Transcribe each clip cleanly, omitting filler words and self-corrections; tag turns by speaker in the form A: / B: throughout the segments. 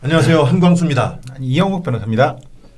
A: 안녕하세요. 한광수입니다.
B: 이영욱 변호사입니다.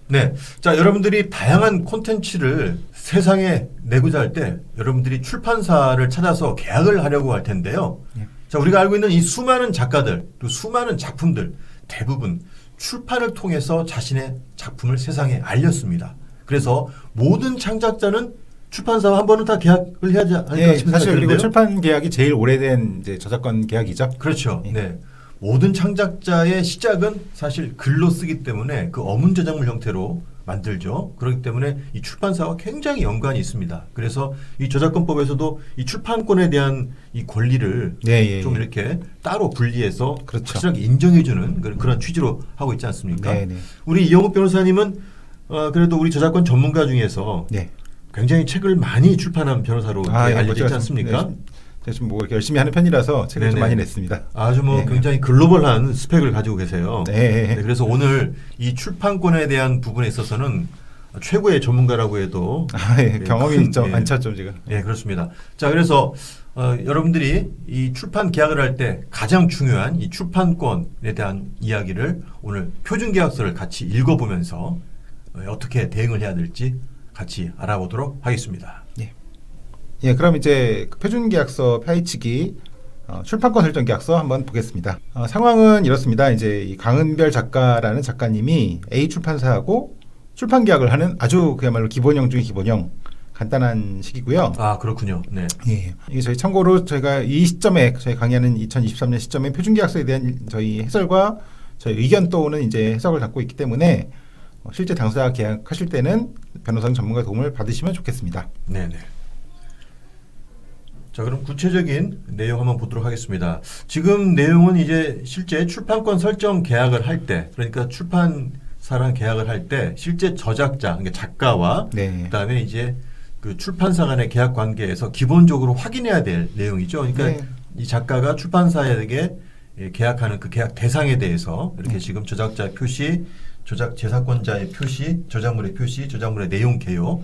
A: 네. 자, 여러분들이 다양한 콘텐츠를 세상에 내고자 할 때 여러분들이 출판사를 찾아서 계약을 하려고 할 텐데요. 자, 우리가 알고 있는 이 수많은 작가들, 또 수많은 작품들 대부분 출판을 통해서 자신의 작품을 세상에 알렸습니다. 그래서 모든 창작자는 출판사와 한 번은 다 계약을 해야 하지 않을까 싶은
B: 사실
A: 생각이
B: 그리고
A: 드는데요.
B: 출판 계약이 제일 오래된 이제 저작권 계약이죠.
A: 그렇죠. 네. 모든 창작자의 시작은 사실 글로 쓰기 때문에 그 어문 저작물 형태로 만들죠. 그렇기 때문에 이 출판사와 굉장히 연관이 있습니다. 그래서 이 저작권법에서도 이 출판권에 대한 이 권리를 좀 이렇게 따로 분리해서
B: 그렇죠.
A: 확실하게 인정해주는 그런 취지로 하고 있지 않습니까?
B: 네네.
A: 우리 이영욱 변호사님은 그래도 우리 저작권 전문가 중에서 굉장히 책을 많이 출판한 변호사로 알려져 있지 않습니까?
B: 제가 좀 뭐 이렇게 열심히 하는 편이라서 책을 좀 많이 냈습니다.
A: 아주 뭐 굉장히 글로벌한 스펙을 가지고 계세요. 네, 그래서 오늘 이 출판권에 대한 부분에 있어서는 최고의 전문가라고 해도
B: 경험이 많죠, 지금.
A: 네, 그렇습니다. 자, 그래서 여러분들이 이 출판 계약을 할 때 가장 중요한 이 출판권에 대한 이야기를 오늘 표준계약서를 같이 읽어보면서 어떻게 대응을 해야 될지 같이 알아보도록 하겠습니다.
B: 그럼 이제 표준계약서 파헤치기 출판권 설정 계약서 한번 보겠습니다. 상황은 이렇습니다. 이제 이 강은별 작가라는 작가님이 A 출판사하고 출판 계약을 하는 아주 그야말로 기본형 중의 기본형 간단한 식이고요.
A: 아, 그렇군요. 네.
B: 이게 저희 참고로 저희가 이 시점에 저희 강의하는 2023년 시점에 표준계약서에 대한 저희 해설과 저희 의견 또는 이제 해석을 갖고 있기 때문에 실제 당사자 계약하실 때는 변호사 전문가 도움을 받으시면 좋겠습니다.
A: 네네. 자, 그럼 구체적인 내용 한번 보도록 하겠습니다. 지금 내용은 이제 실제 출판권 설정 계약을 할 때, 그러니까 출판사랑 계약을 할 때 실제 저작자, 그러니까 작가와 그다음에 이제 그 출판사 간의 계약 관계에서 기본적으로 확인해야 될 내용이죠. 그러니까 이 작가가 출판사에게 계약하는 그 계약 대상에 대해서 이렇게 지금 저작자 표시, 저작 재사권자의 표시, 저작물의 표시, 저작물의 내용 개요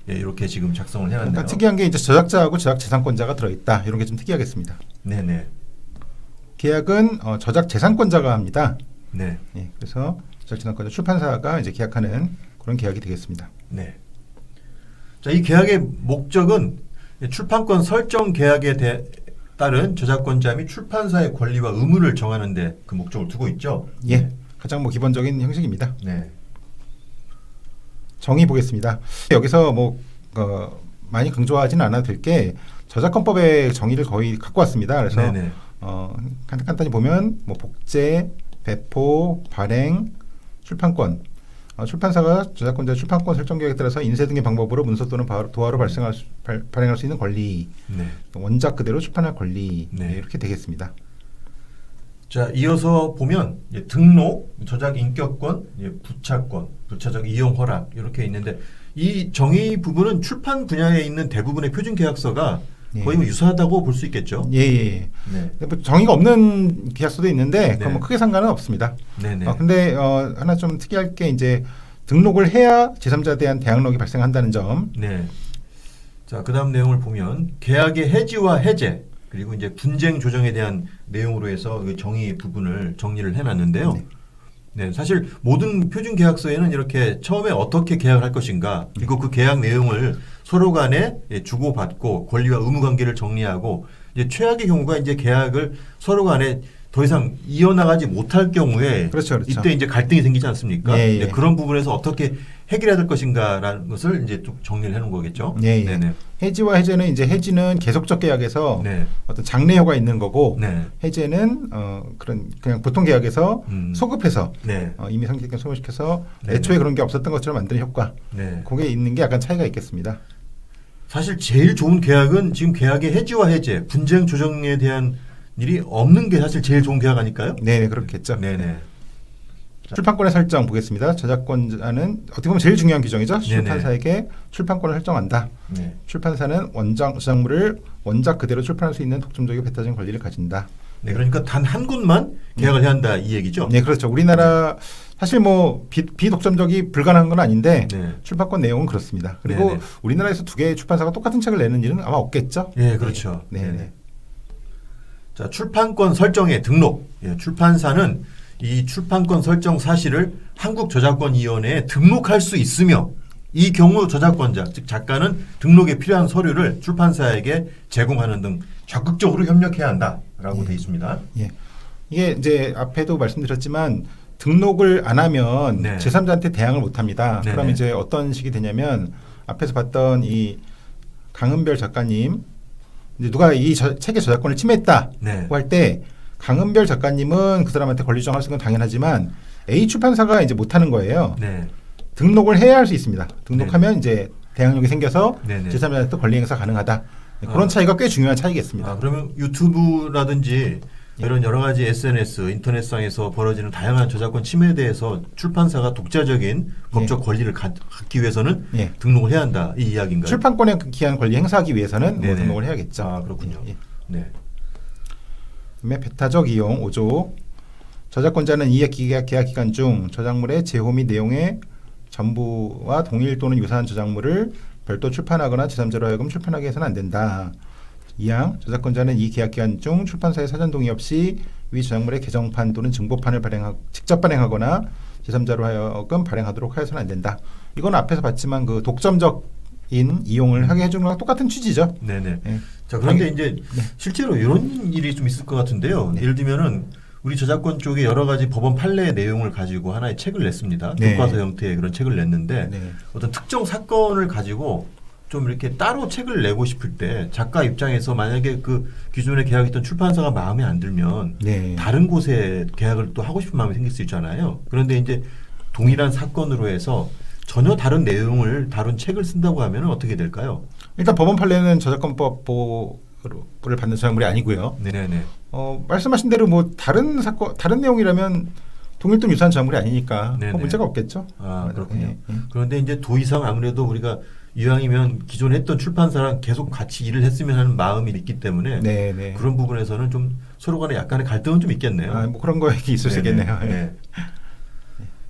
A: 이렇게 지금 작성을 해놨네요.
B: 그러니까 특이한 게 이제 저작자하고 저작 재산권자가 들어있다. 이런 게 좀 특이하겠습니다.
A: 네네.
B: 계약은 저작 재산권자가 합니다.
A: 네.
B: 그래서 저작 재산권자 출판사가 이제 계약하는 그런 계약이 되겠습니다.
A: 네. 자, 이 계약의 목적은 출판권 설정 계약에 따른 저작권자 및 출판사의 권리와 의무를 정하는데 그 목적을 두고 있죠.
B: 가장 뭐 기본적인 형식입니다.
A: 네.
B: 정의 보겠습니다. 여기서 뭐 많이 강조하지는 않아도 될 게 저작권법의 정의를 거의 갖고 왔습니다. 그래서 간단히 보면 뭐 복제, 배포, 발행, 출판권, 출판사가 저작권자 출판권 설정 계획에 따라서 인쇄 등의 방법으로 문서 또는 도화로 발행할 수 있는 권리, 원작 그대로 출판할 권리 이렇게 되겠습니다.
A: 자, 이어서 보면 등록, 저작 인격권, 부착권, 부차적 이용 허락 이렇게 있는데 이 정의 부분은 출판 분야에 있는 대부분의 표준 계약서가 거의 뭐 유사하다고 볼 수 있겠죠.
B: 뭐 정의가 없는 계약서도 있는데 그건 뭐 크게 상관은 없습니다. 근데 하나 좀 특이할 게 이제 등록을 해야 제3자에 대한 대항력이 발생한다는 점.
A: 자, 그다음 내용을 보면 계약의 해지와 해제 그리고 이제 분쟁 조정에 대한 내용으로 해서 그 정의 부분을 정리를 해놨는데요. 사실 모든 표준 계약서에는 이렇게 처음에 어떻게 계약을 할 것인가 그리고 그 계약 내용을 서로 간에 주고받고 권리와 의무 관계를 정리하고 이제 최악의 경우가 이제 계약을 서로 간에 더 이상 이어나가지 못할 경우에 이때 이제 갈등이 생기지 않습니까? 그런 부분에서 어떻게 해결해야 될 것인가라는 것을 이제 좀 정리를 해놓은 거겠죠.
B: 해지와 해제는 이제 해지는 계속적 계약에서 어떤 장래효가 있는 거고 해제는 그냥 보통 계약에서 소급해서 이미 상기된 소멸시켜서 애초에 그런 게 없었던 것처럼 만드는 효과. 그게 있는 게 약간 차이가 있겠습니다.
A: 사실 제일 좋은 계약은 지금 계약의 해지와 해제, 분쟁 조정에 대한 일이 없는 게 사실 제일 좋은 계약 아닐까요?
B: 그렇겠죠. 출판권의 설정 보겠습니다. 저작권자는 어떻게 보면 제일 중요한 규정이죠. 출판사에게 출판권을 설정한다. 출판사는 원작 저작물을 원작 그대로 출판할 수 있는 독점적이고 배타적인 권리를 가진다.
A: 그러니까 단 한 곳만 계약을 해야 한다 이 얘기죠.
B: 그렇죠. 우리나라 사실 뭐 비독점적이 불가능한 건 아닌데 출판권 내용은 그렇습니다. 그리고 우리나라에서 두 개의 출판사가 똑같은 책을 내는 일은 아마 없겠죠.
A: 그렇죠. 자, 출판권 설정의 등록. 출판사는 이 출판권 설정 사실을 한국저작권위원회에 등록할 수 있으며 이 경우 저작권자, 즉 작가는 등록에 필요한 서류를 출판사에게 제공하는 등 적극적으로 협력해야 한다라고 되어 있습니다.
B: 예. 이게 이제 앞에도 말씀드렸지만 등록을 안 하면
A: 네.
B: 제3자한테 대항을 못 합니다.
A: 네네.
B: 그럼 이제 어떤 식이 되냐면 앞에서 봤던 이 강은별 작가님 이제 누가 이 책의 저작권을 침해했다고
A: 네.
B: 할 때 강은별 작가님은 그 사람한테 권리 주장할 수 있는 건 당연하지만 A 출판사가 이제 못 하는 거예요.
A: 네.
B: 등록을 해야 할 수 있습니다. 등록하면 이제 대항력이 생겨서
A: 네네.
B: 제3자한테 또 권리 행사 가능하다. 그런
A: 아.
B: 차이가 꽤 중요한 차이겠습니다.
A: 아, 그러면 유튜브라든지 이런 여러 가지 SNS, 인터넷상에서 벌어지는 다양한 저작권 침해에 대해서 출판사가 독자적인 법적 권리를 갖기 위해서는
B: 예.
A: 등록을 해야 한다. 이 이야기인가요?
B: 출판권에 기한 권리 행사하기 위해서는 뭐
A: 네네.
B: 등록을 해야겠죠.
A: 아, 그렇군요.
B: 예.
A: 네.
B: 그다음에 배타적 이용 5조 저작권자는 이해 계약 기간 중 저작물의 제호 및 내용의 전부와 동일 또는 유사한 저작물을 별도 출판하거나 제3자로 하여금 출판하게 해서는 안 된다. 2항 저작권자는 이 계약 기간 중 출판사의 사전 동의 없이 위 저작물의 개정판 또는 증보판을 직접 발행하거나 제3자로 하여금 발행하도록 하여서는 안 된다. 이건 앞에서 봤지만 그 독점적인 이용을 하게 해주는 거랑 똑같은 취지죠.
A: 네네.
B: 예.
A: 자, 그런데 이제 실제로 이런 일이 좀 있을 것 같은데요.
B: 네.
A: 예를 들면은 우리 저작권 쪽에 여러 가지 법원 판례의 내용을 가지고 하나의 책을 냈습니다.
B: 네.
A: 교과서 형태의 그런 책을 냈는데
B: 네.
A: 어떤 특정 사건을 가지고 좀 이렇게 따로 책을 내고 싶을 때 작가 입장에서 만약에 그 기존에 계약했던 출판사가 마음에 안 들면
B: 네.
A: 다른 곳에 계약을 또 하고 싶은 마음이 생길 수 있잖아요. 그런데 이제 동일한 사건으로 해서 전혀 다른 내용을 다룬 책을 쓴다고 하면 어떻게 될까요?
B: 일단 법원 판례는 저작권법 보호를 받는 저작물이 아니고요.
A: 네네네.
B: 말씀하신 대로 뭐 다른 사건, 다른 내용이라면 동일 또는 유사한 저작물이 아니니까
A: 네네.
B: 뭐 문제가 없겠죠.
A: 아, 그렇군요.
B: 예, 예.
A: 그런데 이제 도 이상 아무래도 우리가 이왕이면 기존에 했던 출판사랑 계속 같이 일을 했으면 하는 마음이 있기 때문에
B: 네, 네.
A: 그런 부분에서는 좀 서로 간에 약간의 갈등은 좀 있겠네요.
B: 아, 뭐 그런 거 있을 수
A: 네네.
B: 있겠네요. 예.
A: 네.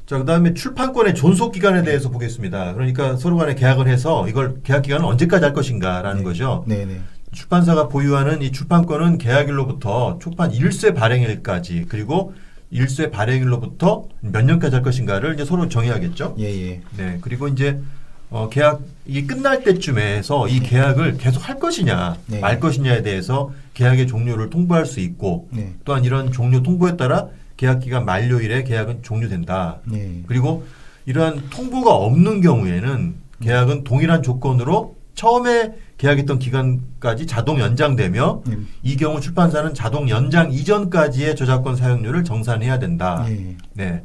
A: 자, 그다음에 출판권의 존속 기간에 대해서 보겠습니다. 그러니까 서로 간에 계약을 해서 이걸 계약 기간은 언제까지 할 것인가라는
B: 네.
A: 거죠.
B: 네, 네.
A: 출판사가 보유하는 이 출판권은 계약일로부터 초판 1쇄 발행일까지 그리고 1쇄 발행일로부터 몇 년까지 할 것인가를 이제 서로 정해야겠죠.
B: 예, 예.
A: 네, 그리고 이제 계약이 끝날 때쯤에서 이 계약을 계속 할 것이냐
B: 네.
A: 말 것이냐에 대해서 계약의 종료를 통보할 수 있고
B: 네.
A: 또한 이런 종료 통보에 따라 계약 기간 만료일에 계약은 종료된다.
B: 네.
A: 그리고 이러한 통보가 없는 경우에는 계약은 동일한 조건으로 처음에 계약했던 기간까지 자동 연장되며 이 경우 출판사는 자동 연장 이전까지의 저작권 사용료를 정산해야 된다.
B: 예.
A: 네.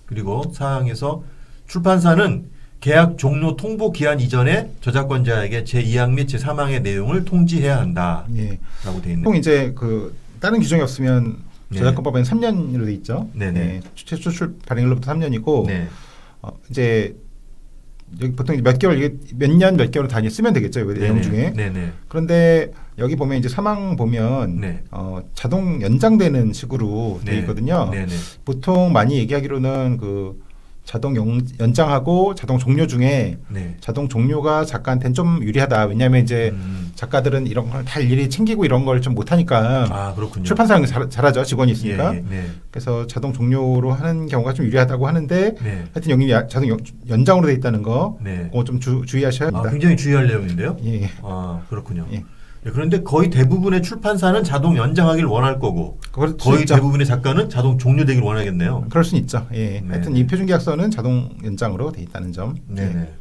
A: 그리고 사항에서 출판사는 계약 종료 통보 기한 이전에 저작권자에게 제2항 및 제3항의 내용을 통지해야 한다.
B: 예.
A: 라고 되어 있네요.
B: 보통 이제 그 다른 규정이 없으면
A: 네.
B: 저작권법에는 3년으로 돼 있죠.
A: 네네.
B: 네. 최초 발행일로부터 3년이고
A: 네.
B: 이제 여기 보통 몇 개월 이게 몇 년 몇 개월 단위 쓰면 되겠죠. 이 내용 중에.
A: 네네.
B: 그런데 여기 보면 이제 사망 보면
A: 네.
B: 자동 연장되는 식으로 돼
A: 네.
B: 있거든요.
A: 네네.
B: 보통 많이 얘기하기로는 그 자동 연장하고 자동 종료 중에
A: 네.
B: 자동 종료가 작가한테는 좀 유리하다. 왜냐하면 이제 작가들은 이런 걸 다 일일이 챙기고 이런 걸 좀 못하니까
A: 아, 그렇군요.
B: 출판사는 잘하죠. 직원이 있으니까.
A: 예, 예, 네.
B: 그래서 자동 종료로 하는 경우가 좀 유리하다고 하는데
A: 네.
B: 하여튼 여기 자동 연장으로 돼 있다는 거
A: 네.
B: 그거 좀 주의하셔야
A: 아,
B: 합니다.
A: 굉장히 주의할 내용인데요.
B: 예, 예.
A: 아, 그렇군요.
B: 예.
A: 네, 그런데 거의 대부분의 출판사는 자동 연장하기를 원할 거고
B: 그럴 수
A: 거의
B: 있죠.
A: 대부분의 작가는 자동 종료되기를 원하겠네요.
B: 그럴 수는 있죠. 예.
A: 네.
B: 하여튼 이 표준계약서는 자동 연장으로 돼 있다는 점.
A: 네네.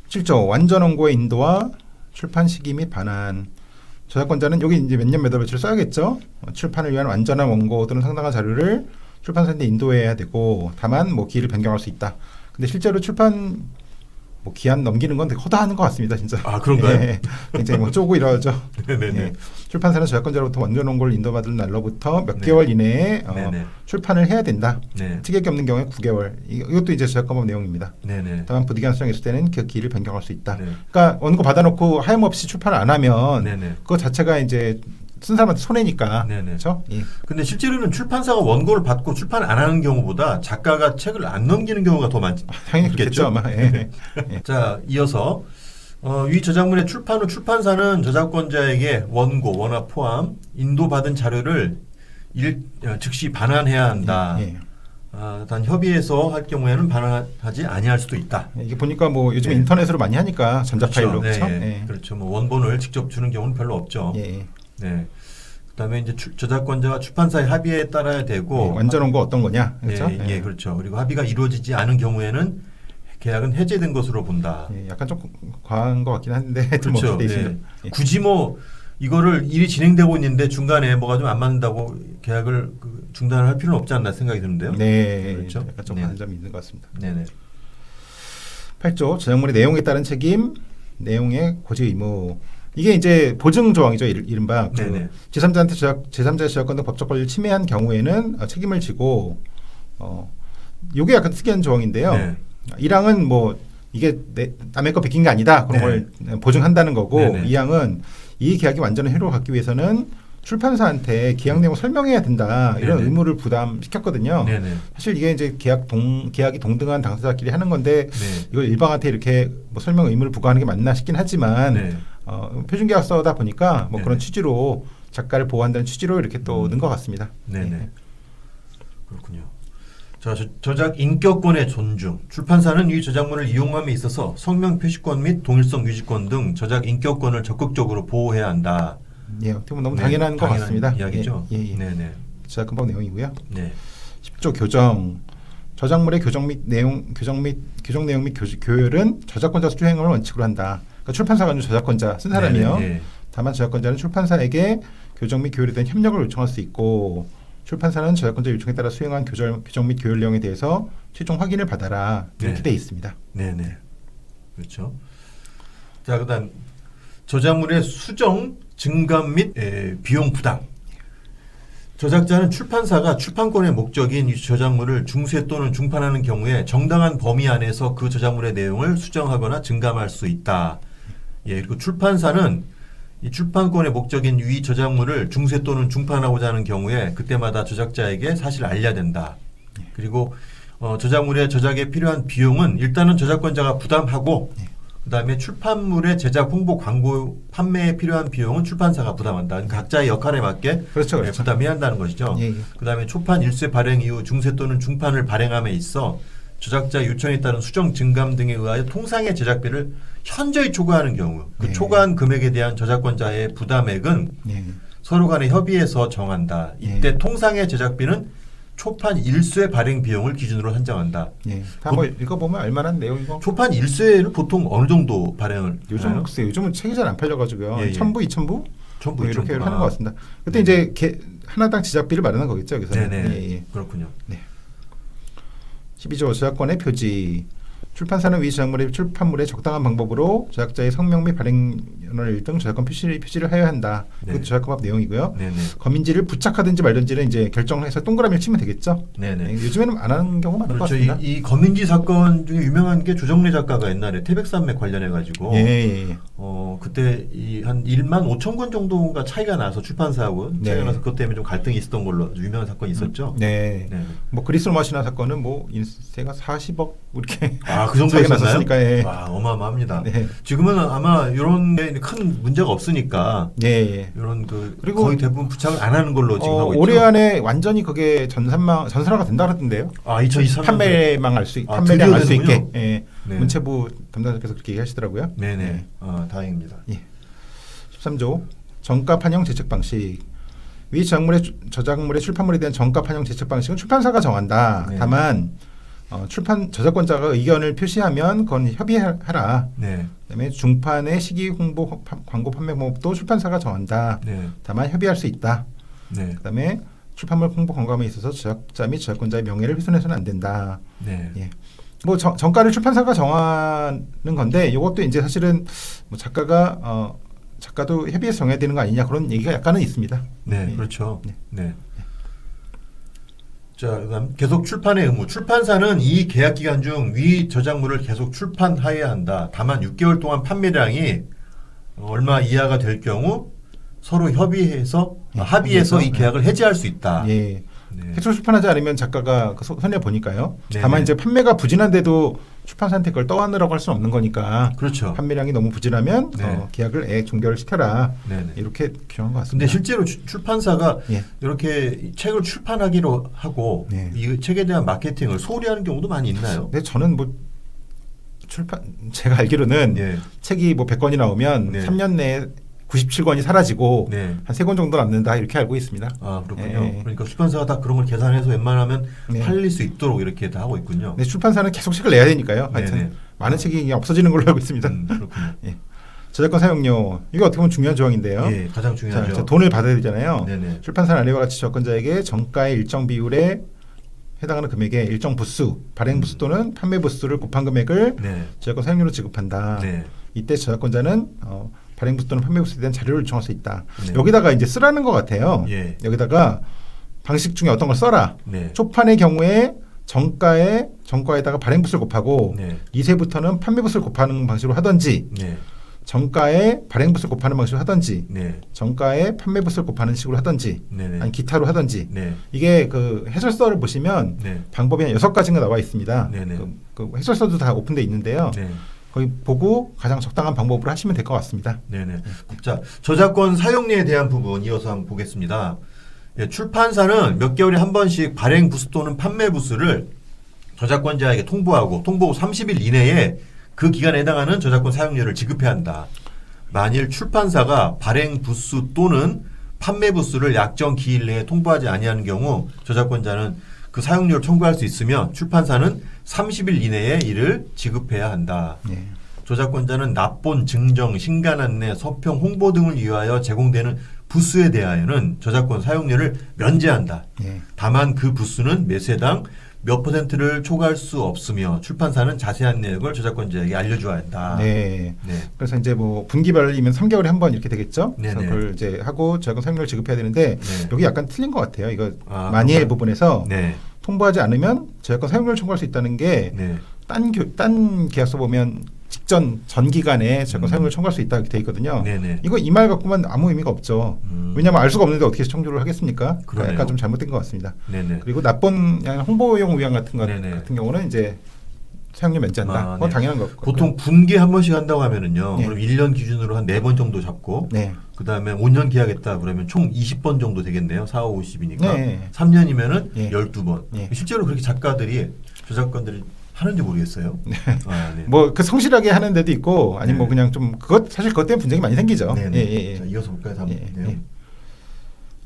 B: 7조 완전 원고의 인도와 출판 시기 및 반환. 저작권자는 여기 이제 몇 년 몇 월 며칠 써야겠죠. 출판을 위한 완전한 원고 또는 상당한 자료를 출판사한테 인도해야 되고 다만 뭐 기일을 변경할 수 있다. 근데 실제로 출판 뭐 기한 넘기는 건 되게 허다한 것 같습니다, 진짜.
A: 아, 그런가요?
B: 예, 굉장히 뭐 쪼고 이러죠.
A: 네네네.
B: 예. 출판사는 저작권자로부터 완전 원고를 인도받을 날로부터 몇 개월 이내에
A: 네네.
B: 출판을 해야 된다.
A: 네.
B: 특약이 없는 경우에 9개월. 이것도 이제 저작권법 내용입니다.
A: 네네.
B: 다만 부득이한 수정이 있을 때는 그 기일을 변경할 수 있다.
A: 네.
B: 그러니까 원고 받아놓고 하염없이 출판을 안 하면
A: 네네.
B: 그거 자체가 이제 쓴 사람한테 손해니까.
A: 네네.
B: 그렇죠? 예.
A: 근데 실제로는 출판사가 원고를 받고 출판 안 하는 경우보다 작가가 책을 안 넘기는 경우가 더 많겠죠.
B: 당연히 그렇겠죠, 아마. 예. 예.
A: 자, 이어서 위 저작물의 출판 후 출판사는 저작권자에게 원고, 원화 포함 인도받은 자료를 즉시 반환해야 한다.
B: 예.
A: 단 협의해서 할 경우에는 반환하지 아니할 수도 있다.
B: 이게 보니까 뭐 요즘
A: 네.
B: 인터넷으로 많이 하니까 전자파일로
A: 그렇죠.
B: 그렇죠?
A: 네.
B: 예.
A: 그렇죠. 뭐 원본을 직접 주는 경우는 별로 없죠.
B: 예.
A: 네. 그다음에 이제 저작권자와 출판사의 합의에 따라야 되고
B: 완전 원고 어떤 거냐, 그렇죠?
A: 예, 그렇죠. 그리고 합의가 이루어지지 않은 경우에는 계약은 해제된 것으로 본다.
B: 예, 약간 좀 과한 것 같긴 한데 하여튼
A: 그렇죠.
B: 뭐 그렇게 돼 있습니다. 예.
A: 굳이 뭐 이거를 일이 진행되고 있는데 중간에 뭐가 좀 안 맞는다고 계약을 중단을 할 필요는 없지 않나 생각이 드는데요.
B: 네,
A: 그렇죠.
B: 약간 좀
A: 네.
B: 과한 점이 있는 것 같습니다.
A: 네네.
B: 8조 저작물의 내용에 따른 책임, 내용의 고지 의무. 이게 이제 보증 조항이죠. 이른바 그
A: 네네.
B: 제3자한테 제3자의 저작권 등 법적 권리를 침해한 경우에는 책임을 지고 요게 약간 특이한 조항인데요.
A: 네.
B: 1항은 뭐 이게 남의 거 베낀 게 아니다. 그런 걸 보증한다는 거고
A: 네네.
B: 2항은 이 계약이 완전한 효력을 갖기 위해서는 출판사한테 계약 내용을 설명해야 된다. 이런
A: 네네.
B: 의무를 부담시켰거든요.
A: 네네.
B: 사실 이게 이제 계약이 동등한 당사자끼리 하는 건데
A: 네.
B: 이걸 일방한테 이렇게 뭐 설명 의무를 부과하는 게 맞나 싶긴 하지만
A: 네.
B: 표준계약서다 보니까 뭐
A: 네네.
B: 그런 취지로 작가를 보호한다는 취지로 이렇게 또 넣은 것 같습니다.
A: 네네.
B: 예.
A: 그렇군요. 자, 저작 인격권의 존중. 출판사는 이 저작물을 이용함에 있어서 성명 표시권 및 동일성 유지권 등 저작 인격권을 적극적으로 보호해야 한다.
B: 예, 어떻게 보면 너무
A: 네,
B: 당연한 것 같습니다.
A: 이야기죠.
B: 예, 예.
A: 네네.
B: 저작권법 내용이고요.
A: 네.
B: 10조 교정. 저작물의 교정 내용 및 교열은 저작권자 수행을 원칙으로 한다. 그러니까 출판사가 아니라 저작권자 쓴 사람이요.
A: 네네.
B: 다만 저작권자는 출판사에게 교정 및 교열에 대한 협력을 요청할 수 있고 출판사는 저작권자 요청에 따라 수행한 교정 및 교열 내용에 대해서 최종 확인을 받아라. 이렇게
A: 네.
B: 돼 있습니다.
A: 네네. 그렇죠. 자, 그다음 저작물의 수정, 증감 및 비용 부담. 저작자는 출판사가 출판권의 목적인 이 저작물을 중세 또는 중판하는 경우에 정당한 범위 안에서 그 저작물의 내용을 수정하거나 증감할 수 있다. 예, 그리고 출판사는 이 출판권의 목적인 위 저작물을 중세 또는 중판하고자 하는 경우에 그때마다 저작자에게 사실 알려야 된다. 그리고 저작물의 저작에 필요한 비용은 일단은 저작권자가 부담하고 그다음에 출판물의 제작, 홍보, 광고, 판매에 필요한 비용은 출판사가 부담한다. 각자의 역할에 맞게
B: 그렇죠,
A: 예,
B: 그렇죠.
A: 부담해야 한다는 것이죠.
B: 예, 예.
A: 그다음에 초판 1쇄 발행 이후 중세 또는 중판을 발행함에 있어 저작자 요청에 따른 수정, 증감 등에 의하여 통상의 제작비를 현저히 초과하는 경우 그
B: 예.
A: 초과한 금액에 대한 저작권자의 부담액은
B: 예.
A: 서로 간에 협의해서 정한다. 이때
B: 예.
A: 통상의 제작비는 초판 1쇄 발행 비용을 기준으로 산정한다.
B: 예. 한번 읽어보면 알만한 내용이고.
A: 초판 1쇄를 보통 어느 정도 발행을
B: 요즘
A: 하나요?
B: 글쎄 요즘은 책이 잘 안 팔려가지고요.
A: 예, 예.
B: 1000부, 2000부
A: 전부
B: 이렇게
A: 이쪽으로.
B: 하는 것 같습니다. 그때 이제 하나당 제작비를 마련한 거겠죠. 여기서.
A: 네네.
B: 예, 예.
A: 그렇군요.
B: 12조 저작권의 표지. 출판사는 위 저작물의 출판물의 적당한 방법으로 저작자의 성명 및 발행연월 등 저작권 표시를 하여야 한다.
A: 네.
B: 그것도 저작권법 내용이고요.
A: 네네.
B: 검인지를 부착하든지 말든지는 이제 결정해서 동그라미를 치면 되겠죠.
A: 네네.
B: 예, 요즘에는 안 하는 경우가 많은 것
A: 그렇죠.
B: 같습니다.
A: 이 검인지 사건 중에 유명한 게 조정래 작가가 옛날에 태백산맥 관련해 가지고
B: 예, 예, 예.
A: 그때 한 1만 5천 권 정도가 차이가 나서 출판사하고
B: 네.
A: 차이가 나서 그것 때문에 좀 갈등이 있었던 걸로 아주 유명한 사건이 있었죠.
B: 네.
A: 네.
B: 뭐 그리스 로마시나 사건은 뭐 인세가 40억 이렇게
A: 그 정도
B: 차이가
A: 있었나요?
B: 났었으니까, 예.
A: 와, 어마어마합니다.
B: 네.
A: 지금은 아마 이런 게 큰 문제가 없으니까
B: 예, 예.
A: 이런
B: 그리고
A: 거의 대부분 부착을 안 하는 걸로 지금 하고 있죠.
B: 올해 안에 완전히 그게 전산화가 된다 그러던데요.
A: 2023년
B: 판매량 알 수
A: 드디어
B: 판매량 알 수 있게.
A: 되는군요.
B: 예.
A: 네.
B: 문체부 담당자께서 그렇게 얘기하시더라고요.
A: 네네.
B: 예.
A: 다행입니다.
B: 예. 13조 정가 판형 제척 방식. 위 저작물의 출판물에 대한 정가 판형 제척 방식은 출판사가 정한다.
A: 네.
B: 다만 저작권자가 의견을 표시하면 그건 협의하라.
A: 네.
B: 그다음에 중판의 시기 홍보 광고 판매 방법도 출판사가 정한다.
A: 네.
B: 다만 협의할 수 있다.
A: 네.
B: 그다음에 출판물 홍보 광고함에 있어서 저작자 및 저작권자의 명예를 훼손해서는 안 된다.
A: 네.
B: 예. 뭐 정가를 출판사가 정하는 건데 이것도 이제 사실은 뭐 작가도 협의해서 정해야 되는 거 아니냐 그런 얘기가 약간은 있습니다.
A: 네,
B: 예.
A: 그렇죠.
B: 네.
A: 네. 자, 그다음 계속 출판의 의무. 출판사는 이 계약 기간 중 위 저작물을 계속 출판하여야 한다. 다만 6개월 동안 판매량이 얼마 이하가 될 경우 서로 협의해서
B: 예,
A: 합의해서 이
B: 합의해서,
A: 계약을 해지할 수 있다.
B: 예.
A: 네.
B: 계속 출판하지 않으면 작가가 손해 보니까요.
A: 네네.
B: 다만 이제 판매가 부진한데도 출판사한테 그걸 떠안으라고 할 수는 없는 거니까
A: 그렇죠.
B: 판매량이 너무 부진하면
A: 네.
B: 계약을 종결을 시켜라.
A: 네네.
B: 이렇게 규정한 것
A: 근데
B: 같습니다.
A: 실제로 출판사가
B: 예.
A: 이렇게 책을 출판하기로 하고
B: 네.
A: 이 책에 대한 마케팅을 소홀히 하는 경우도 많이 있나요?
B: 근데 저는 뭐 제가 알기로는
A: 예.
B: 책이 뭐 100권이 나오면
A: 네.
B: 3년 내에 97권이 사라지고
A: 네.
B: 한 3권 정도 남는다 이렇게 알고 있습니다.
A: 아 그렇군요.
B: 예.
A: 그러니까 출판사가 다 그런 걸 계산해서 웬만하면
B: 네.
A: 팔릴 수 있도록 이렇게 다 하고 있군요.
B: 근데 출판사는 계속 책을 내야 되니까요. 하여튼
A: 네네.
B: 많은 책이 그냥 없어지는 걸로 알고 있습니다.
A: 그렇군요.
B: 예. 저작권 사용료 이거 어떻게 보면 중요한 조항인데요.
A: 예, 가장 중요하죠.
B: 자, 돈을 받아야 되잖아요.
A: 네네.
B: 출판사는 아래와 같이 저작권자에게 정가의 일정 비율에 해당하는 금액의 일정 부수, 발행 부수 또는 판매 부수를 곱한 금액을
A: 네.
B: 저작권 사용료로 지급한다.
A: 네.
B: 이때 저작권자는 발행 부수 또는 판매 부수에 대한 자료를 요청할 수 있다.
A: 네.
B: 여기다가 이제 쓰라는 것 같아요.
A: 예.
B: 여기다가 방식 중에 어떤 걸 써라.
A: 네.
B: 초판의 경우에 정가에다가 발행 부수를 곱하고
A: 네.
B: 2세부터는 판매 부수를 곱하는 방식으로 하든지
A: 네.
B: 정가에 발행 부수를 곱하는 방식으로 하든지
A: 네.
B: 정가에 판매 부수를 곱하는 식으로 하든지
A: 네네.
B: 아니 기타로 하든지
A: 네.
B: 이게 그 해설서를 보시면
A: 네.
B: 방법이 한 6가지가 나와 있습니다.
A: 네네.
B: 그 해설서도 다 오픈돼 있는데요.
A: 네.
B: 거기 보고 가장 적당한 방법으로 하시면 될 것 같습니다.
A: 네네. 자, 저작권 사용료에 대한 부분 이어서 한번 보겠습니다. 예, 출판사는 몇 개월에 한 번씩 발행 부수 또는 판매 부수를 저작권자에게 통보하고 30일 이내에 그 기간에 해당하는 저작권 사용료를 지급해야 한다. 만일 출판사가 발행 부수 또는 판매 부수를 약정 기일 내에 통보하지 아니하는 경우 저작권자는 그 사용료를 청구할 수 있으며 출판사는 30일 이내에 이를 지급해야 한다.
B: 예.
A: 저작권자는 납본, 증정, 신간 안내, 서평, 홍보 등을 위하여 제공되는 부수에 대하여는 저작권 사용료를 면제한다.
B: 예.
A: 다만 그 부수는 매세당 몇 %를 초과할 수 없으며 출판사는 자세한 내역을 저작권자에게 알려줘야 한다.
B: 네.
A: 네.
B: 그래서 이제 뭐 분기별이면 3개월에 한 번 이렇게 되겠죠. 그래서
A: 네네.
B: 그걸 이제 하고 저작권 사용료를 지급해야 되는데
A: 네.
B: 여기 약간 틀린 것 같아요. 이거
A: 아,
B: 만일
A: 그런가요?
B: 부분에서
A: 네.
B: 통보하지 않으면 저작권 사용료를 청구할 수 있다는 게
A: 네.
B: 딴 계약서 보면 전 기간에 저작권 사용료를 청구할 수 있다 이렇게 돼 있거든요.
A: 네네.
B: 이거 이 말 갖고만 아무 의미가 없죠. 왜냐하면 알 수가 없는데 어떻게 청구를 하겠습니까? 그러니까
A: 그러네요.
B: 약간 좀 잘못된 것 같습니다.
A: 네네.
B: 그리고 나쁜 홍보용 위안 같은
A: 네네.
B: 경우는 이제 사용료 면제한다.
A: 아,
B: 그건
A: 네.
B: 당연한 것 같고요.
A: 보통 분기에 한 번씩 한다고 하면은요.
B: 네.
A: 그럼 1년 기준으로 한 4번 정도 잡고
B: 네.
A: 그다음에 5년 계약했다 그러면 총 20번 정도 되겠네요. 4, 5, 50이니까.
B: 네.
A: 3년이면은
B: 예.
A: 12번.
B: 예.
A: 실제로 그렇게 작가들이 저작권들이 하는지 모르겠어요. 아, 네.
B: 뭐 그 성실하게 하는 데도 있고 아니면 뭐
A: 네.
B: 그냥 좀 사실 그것 때문에 분쟁이 많이 생기죠.
A: 네네.
B: 예.
A: 자, 이어서 볼까요? 다음
B: 예,
A: 내용.
B: 예.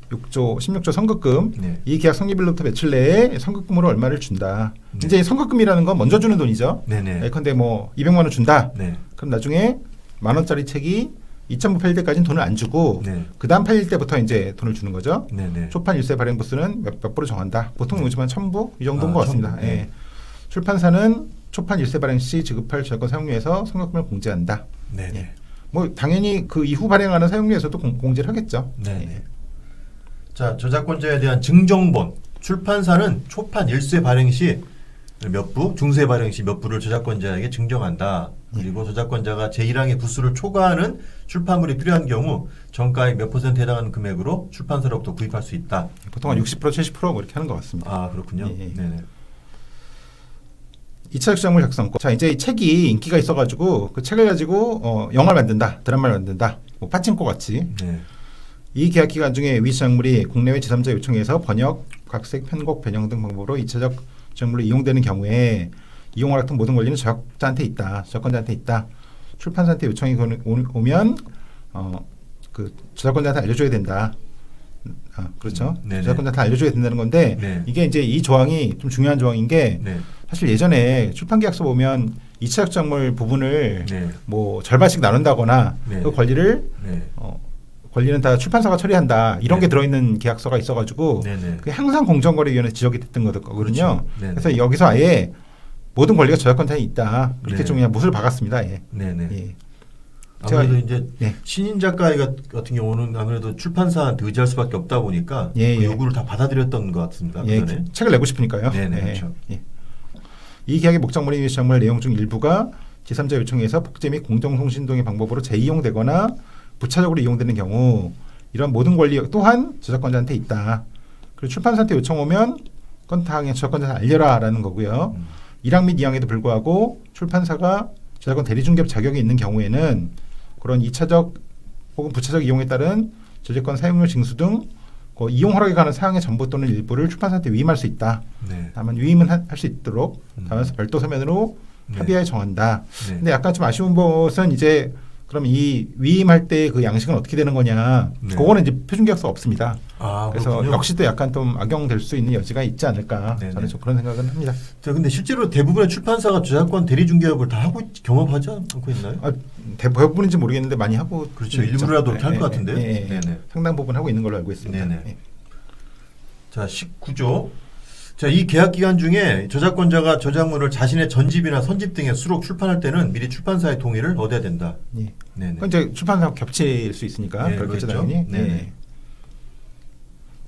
B: 16조 선급금
A: 네.
B: 이 계약 성립일로부터 며칠 내에 선급금으로 얼마를 준다.
A: 네.
B: 이제 선급금이라는 건 먼저 주는 돈이죠.
A: 네네.
B: 예컨대 뭐 200만 원 준다.
A: 네.
B: 그럼 나중에 10,000원짜리 책이 2,000부 팔릴 때까지는 돈을 안 주고
A: 네.
B: 그다음 팔릴 때부터 이제 돈을 주는 거죠.
A: 네네.
B: 초판 일세 발행 부수는 몇 부로 정한다. 보통 요즘은 1,000부 이 정도인
A: 아,
B: 것 같습니다.
A: 1000부. 네.
B: 예. 출판사는 초판 일세 발행 시 지급할 저작권 사용료에서 선급금을 공제한다.
A: 네네.
B: 예. 뭐 당연히 그 이후 발행하는 사용료에서도 공제를 하겠죠.
A: 네네.
B: 예.
A: 자, 저작권자에 대한 증정본. 출판사는 초판 1쇄 발행 시 몇 부, 중쇄 발행 시 몇 부를 저작권자에게 증정한다. 그리고 저작권자가 제1항의 부수를 초과하는 출판물이 필요한 경우 정가의 몇 % 해당하는 금액으로 출판사로부터 구입할 수 있다.
B: 보통 한 60% 70%뭐 이렇게 하는 것 같습니다.
A: 아, 그렇군요.
B: 예.
A: 네네.
B: 2차 작성물 작성권. 자, 이제 이 책이 인기가 있어가지고 그 책을 가지고 영화를 만든다, 드라마를 만든다, 뭐 파친코 같이.
A: 네.
B: 이 계약 기간 중에 위 작물이 국내외 제3자 요청해서 번역, 각색, 편곡, 변형 등 방법으로 2차적 작물로 이용되는 경우에 이용할 같은 모든 권리는 저작권자한테 있다. 출판사한테 요청이 오면 그 저작권자한테 알려줘야 된다. 그렇죠.
A: 네네.
B: 저작권자한테 알려줘야 된다는 건데
A: 네.
B: 이게 이제 이 조항이 좀 중요한 조항인 게
A: 네.
B: 사실 예전에 출판계약서 보면 2차 작물 부분을
A: 네.
B: 뭐 절반씩 나눈다거나
A: 네.
B: 그 권리를
A: 네.
B: 권리는 다 출판사가 처리한다 이런
A: 네.
B: 게 들어있는 계약서가 있어가지고
A: 네네.
B: 그게 항상 공정거래위원회 지적이 됐던 거거든요.
A: 그렇죠. 네네.
B: 그래서 여기서 아예 모든 권리가 저작권자에 있다 이렇게
A: 네.
B: 좀 그냥 못을 박았습니다. 예.
A: 네네.
B: 예.
A: 아무래도
B: 제가-
A: 이제
B: 네.
A: 신인 작가 같은 경우는 아무래도 출판사한테 의지할 수밖에 없다 보니까
B: 예,
A: 그
B: 예.
A: 요구를 다 받아들였던 것 같습니다.
B: 예,
A: 그전에.
B: 책을 내고 싶으니까요.
A: 네네,
B: 예,
A: 그렇죠.
B: 예. 이 계약의 목적물인 작물 내용 중 일부가 제3자 요청에서 복제 및 공정송신동의 방법으로 재이용되거나 부차적으로 이용되는 경우 이런 모든 권리 또한 저작권자한테 있다. 그리고 출판사한테 요청 오면 그건 당연히 저작권자한테 알려라라는 거고요. 1학 및 2학에도 불구하고 출판사가 저작권 대리중개업 자격이 있는 경우에는 그런 2차적 혹은 부차적 이용에 따른 저작권 사용료 징수 등 그 이용 허락에 관한 사항의 전부 또는 일부를 출판사한테 위임할 수 있다.
A: 네.
B: 다만 위임은 할 수 있도록 다만 별도 서면으로
A: 네.
B: 합의하에 정한다.
A: 네.
B: 근데 약간 좀 아쉬운 것은 이제 그럼 이 위임할 때 그 양식은 어떻게 되는 거냐?
A: 네.
B: 그거는 이제 표준계약서 없습니다.
A: 아,
B: 그래서
A: 그렇군요.
B: 역시 또 약간 좀 악용될 수 있는 여지가 있지 않을까?
A: 네네.
B: 저는 좀 그런 생각은 합니다.
A: 자, 근데 실제로 대부분의 출판사가 저작권 대리중개업을 다 하고 경험하지 않고 있나요?
B: 아, 대부분인지 모르겠는데 많이 하고
A: 그렇죠.
B: 있죠.
A: 일부라도 그렇게 할 것
B: 예,
A: 같은데요.
B: 예, 예.
A: 네네.
B: 상당 부분 하고 있는 걸로 알고 있습니다.
A: 네네.
B: 예.
A: 자, 19조. 자, 이 계약 기간 중에 저작권자가 저작물을 자신의 전집이나 선집 등에 수록 출판할 때는 미리 출판사의 동의를 얻어야 된다.
B: 예.
A: 네네.
B: 그건 이제 출판사하고 겹칠 수 있으니까
A: 네,
B: 그렇겠죠,
A: 그렇죠.
B: 당연히.
A: 네네.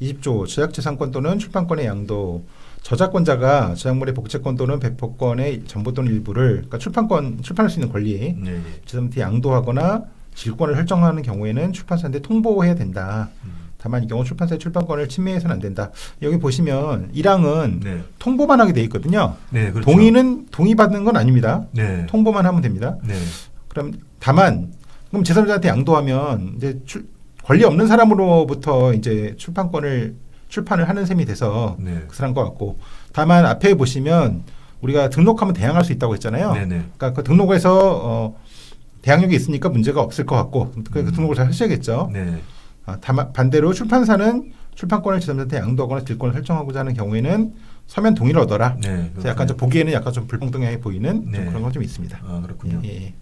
B: 20조 저작재산권 또는 출판권의 양도. 저작권자가 저작물의 복제권 또는 배포권의 전부 또는 일부를 그러니까 출판할 수 있는 권리
A: 네.
B: 지점한테 양도하거나 질권을 설정하는 경우에는 출판사한테 통보해야 된다. 다만 이 경우 출판사의 출판권을 침해해서는 안 된다. 여기 보시면 1항은
A: 네.
B: 통보만 하게 돼 있거든요.
A: 네, 그렇죠.
B: 동의는 동의받는 건 아닙니다.
A: 네.
B: 통보만 하면 됩니다.
A: 네.
B: 그럼 다만 그럼 제3자한테 양도하면 이제 권리 없는 사람으로부터 이제 출판을 하는 셈이 돼서
A: 네.
B: 그 사람 것 같고 다만 앞에 보시면 우리가 등록하면 대항할 수 있다고 했잖아요.
A: 네네.
B: 그러니까 그 등록해서 대항력이 있으니까 문제가 없을 것 같고 그 등록을 잘 하셔야겠죠.
A: 네.
B: 다만 반대로 출판사는 출판권을 제3자한테 양도하거나 딜권을 설정하고자 하는 경우에는 서면 동의를 얻어라.
A: 네.
B: 그래서 약간 좀 보기에는 약간 좀 불공평해 보이는
A: 네.
B: 좀 그런 건 좀 있습니다.
A: 아, 그렇군요.
B: 예.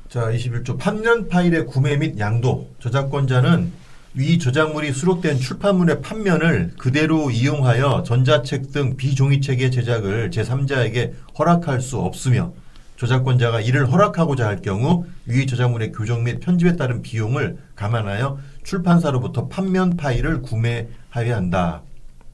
A: 자, 21조 판면 파일의 구매 및 양도. 저작권자는 위 저작물이 수록된 출판물의 판면을 그대로 이용하여 전자책 등 비종이책의 제작을 제3자에게 허락할 수 없으며 저작권자가 이를 허락하고자 할 경우 위 저작물의 교정 및 편집에 따른 비용을 감안하여 출판사로부터 판면 파일을 구매하여야 한다.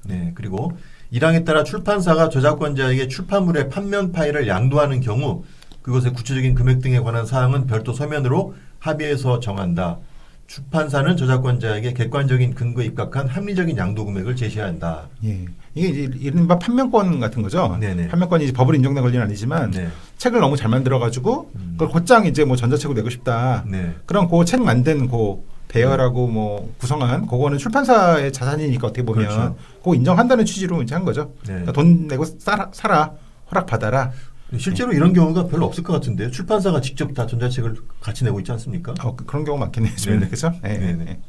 A: 네, 그리고 1항에 따라 출판사가 저작권자에게 출판물의 판면 파일을 양도하는 경우 그것의 구체적인 금액 등에 관한 사항은 별도 서면으로 합의해서 정한다. 출판사는 저작권자에게 객관적인 근거에 입각한 합리적인 양도 금액을 제시해야 한다.
B: 예. 이게 이제 이른바 판명권 같은 거죠.
A: 네네.
B: 판명권이 이제 법으로 인정된 권리는 아니지만
A: 네.
B: 책을 너무 잘 만들어가지고 그걸 곧장 이제 뭐 전자책으로 내고 싶다.
A: 네.
B: 그런 그 책 만든 그 배열하고 뭐 구성한 그거는 출판사의 자산이니까 어떻게 보면
A: 그렇죠.
B: 그거 인정한다는 취지로 이제 한 거죠.
A: 네.
B: 그러니까 돈 내고 사라 허락 받아라.
A: 실제로 이런 경우가 별로 없을 것 같은데요. 출판사가 직접 다 전자책을 같이 내고 있지 않습니까?
B: 그런 경우 많겠네요. 주변에
A: 네네.
B: 그렇죠? 네.
A: 네네.
B: 네.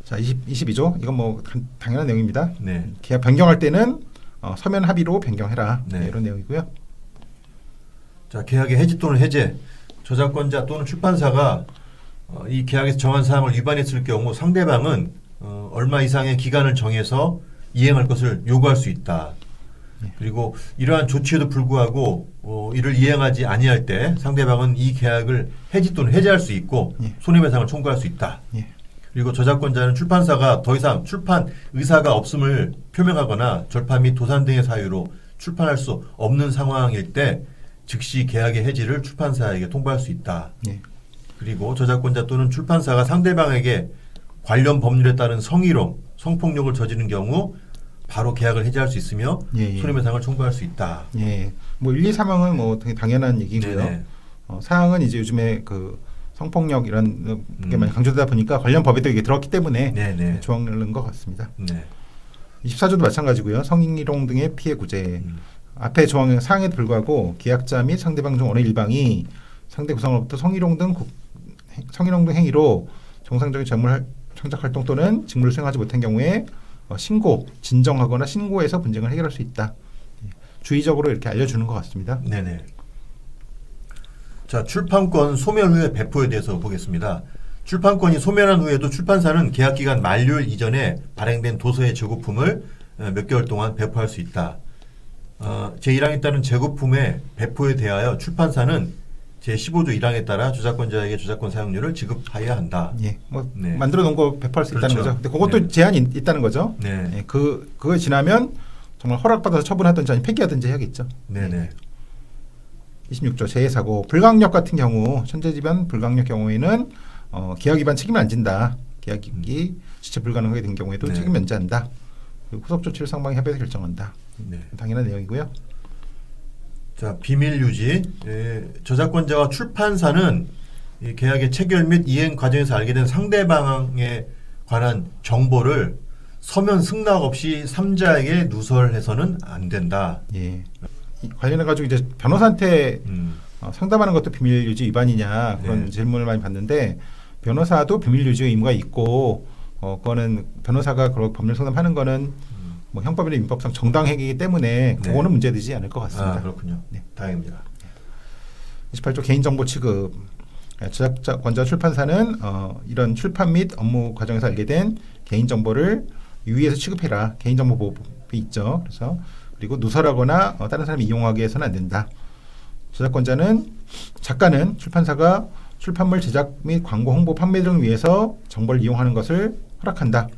B: 자, 22조 이건 뭐 당연한 내용입니다.
A: 네.
B: 계약 변경할 때는 서면 합의로 변경해라.
A: 네.
B: 네, 이런 내용이고요.
A: 자, 계약의 해지 또는 해제. 저작권자 또는 출판사가 이 계약에서 정한 사항을 위반했을 경우 상대방은 얼마 이상의 기간을 정해서 이행할 것을 요구할 수 있다. 그리고 이러한 조치에도 불구하고 이를 이행하지 아니할 때 상대방은 이 계약을 해지 또는 해제할 수 있고
B: 예.
A: 손해배상을 청구할 수 있다.
B: 예.
A: 그리고 저작권자는 출판사가 더 이상 출판 의사가 없음을 표명하거나 절파 및 도산 등의 사유로 출판할 수 없는 상황일 때 즉시 계약의 해지를 출판사에게 통보할 수 있다.
B: 예.
A: 그리고 저작권자 또는 출판사가 상대방에게 관련 법률에 따른 성희롱, 성폭력을 저지른 경우 바로 계약을 해지할 수 있으며
B: 예, 예.
A: 손해배상을 청구할 수 있다.
B: 예. 뭐 1, 2, 3항은 뭐 되게 당연한 얘기고요.
A: 네네.
B: 사항은 이제 요즘에 그 성폭력 이런 게 많이 강조되다 보니까 관련 법에도 이게 들어갔기 때문에
A: 네네.
B: 조항을 것 같습니다.
A: 네.
B: 24조도 마찬가지고요. 성희롱 등의 피해 구제. 앞에 조항의 사항에도 불구하고 계약자 및 상대방 중 어느 일방이 상대 구성으로부터 성희롱 등 행위로 정상적인 작물 창작 활동 또는 직무를 수행하지 못한 경우에 진정하거나 신고해서 분쟁을 해결할 수 있다. 주의적으로 이렇게 알려주는 것 같습니다.
A: 네네. 자, 출판권 소멸 후의 배포에 대해서 보겠습니다. 출판권이 소멸한 후에도 출판사는 계약기간 만료일 이전에 발행된 도서의 재고품을 몇 개월 동안 배포할 수 있다. 제1항에 따른 재고품의 배포에 대하여 출판사는 제15조 1항에 따라 저작권자에게 저작권 사용료를 지급하여야 한다.
B: 예, 뭐
A: 네.
B: 만들어 놓은 거 배포할 수 있다는
A: 그렇죠.
B: 거죠. 근데 그것도
A: 네.
B: 제한이 있다는 거죠.
A: 네.
B: 예, 그거 지나면 정말 허락받아서 처분하든지 아니면 폐기하든지 해야겠죠.
A: 네네.
B: 26조 재해사고 불강력 같은 경우 천재지변 불강력 경우에는 계약 위반 책임을 안 진다. 계약이 지체 불가능하게 된 경우에도
A: 네.
B: 책임 면제한다. 그리고 후속 조치를 상방이 협의해서 결정한다.
A: 네.
B: 당연한 내용이고요.
A: 자, 비밀 유지. 저작권자와 출판사는 이 계약의 체결 및 이행 과정에서 알게 된 상대방에 관한 정보를 서면 승낙 없이 3자에게 누설해서는 안 된다.
B: 예. 관련해 가지고 이제 변호사한테 상담하는 것도 비밀 유지 위반이냐 그런
A: 네.
B: 질문을 많이 받는데 변호사도 비밀 유지 의무가 있고 그거는 변호사가 그런 법률 상담하는 거는 뭐 형법이나 민법상 정당 행위이기 때문에
A: 네.
B: 그거는 문제되지 않을 것 같습니다.
A: 아, 그렇군요.
B: 네.
A: 다행입니다.
B: 28조 개인정보 취급. 저작권자 출판사는 이런 출판 및 업무 과정에서 알게 된 개인정보를 유의해서 취급해라. 개인정보 보호법이 있죠. 그래서 그리고 누설하거나 다른 사람이 이용하게 해서는 안 된다. 작가는 출판사가 출판물 제작 및 광고 홍보 판매 등을 위해서 정보를 이용하는 것을 허락한다.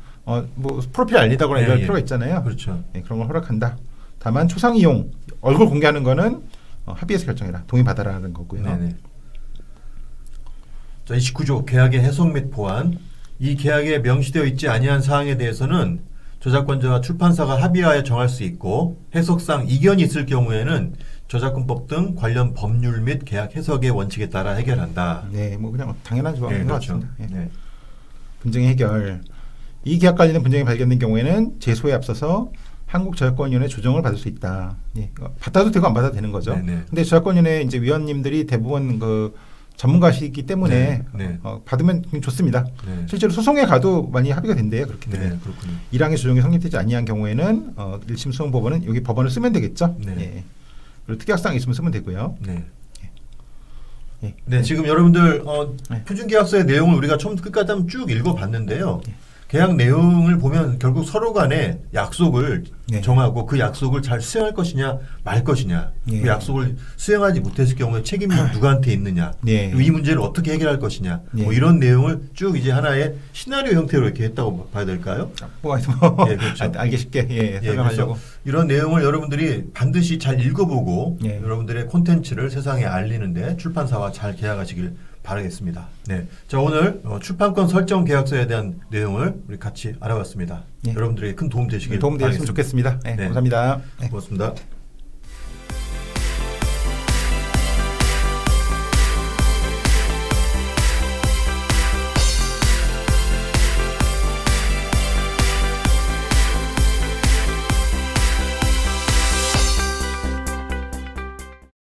B: 뭐 프로필 알리다거나 이럴 필요가 있잖아요.
A: 그렇죠.
B: 네, 그런 걸 허락한다. 다만 초상 이용, 얼굴 공개하는 거는 합의해서 결정해라. 동의 받아라는 거고요.
A: 네네. 자, 29조 계약의 해석 및 보완. 이 계약에 명시되어 있지 아니한 사항에 대해서는 저작권자와 출판사가 합의하여 정할 수 있고 해석상 이견이 있을 경우에는 저작권법 등 관련 법률 및 계약 해석의 원칙에 따라 해결한다.
B: 네, 뭐 그냥 당연한 조항인 것
A: 그렇죠.
B: 같습니다. 예.
A: 네.
B: 분쟁 해결. 이 계약 관련된 분쟁이 발견된 경우에는 제소에 앞서서 한국저작권위원회 조정을 받을 수 있다. 예. 받아도 되고 안 받아도 되는 거죠.
A: 네네.
B: 근데 저작권위원회 이제 위원님들이 대부분 그 전문가시기 때문에
A: 네.
B: 받으면 좋습니다.
A: 네.
B: 실제로 소송에 가도 많이 합의가 된대요. 그렇게 되면.
A: 네, 그렇군요.
B: 1항의 조정이 성립되지 아니한 경우에는 1심 수용법원은 여기 법원을 쓰면 되겠죠.
A: 네.
B: 예. 그리고 특약사항 있으면 쓰면 되고요.
A: 네.
B: 예.
A: 네, 지금 여러분들
B: 네.
A: 표준계약서의 내용을 우리가 처음부터 끝까지 한번 쭉 읽어봤는데요.
B: 네.
A: 계약 내용을 보면 결국 서로 간에 약속을
B: 네.
A: 정하고 그 약속을 잘 수행할 것이냐 말 것이냐,
B: 네.
A: 그 약속을 수행하지 못했을 경우에 책임이 누구한테 있느냐,
B: 네.
A: 그리고 이 문제를 어떻게 해결할 것이냐,
B: 네.
A: 뭐 이런 내용을 쭉 이제 하나의 시나리오 형태로 이렇게 했다고 봐야 될까요?
B: 뭐
A: 예, 그렇죠.
B: 알기 쉽게
A: 예,
B: 설명하려고.
A: 그래서 이런 내용을 여러분들이 반드시 잘 읽어보고
B: 예.
A: 여러분들의 콘텐츠를 세상에 알리는데 출판사와 잘 계약하시길 바라겠습니다. 네, 자 오늘 출판권 설정 계약서에 대한 내용을 우리 같이 알아봤습니다.
B: 예.
A: 여러분들에게 큰 도움 되시길
B: 도움 되셨으면
A: 바라겠습니다.
B: 좋겠습니다. 네,
A: 네.
B: 감사합니다. 네.
A: 고맙습니다.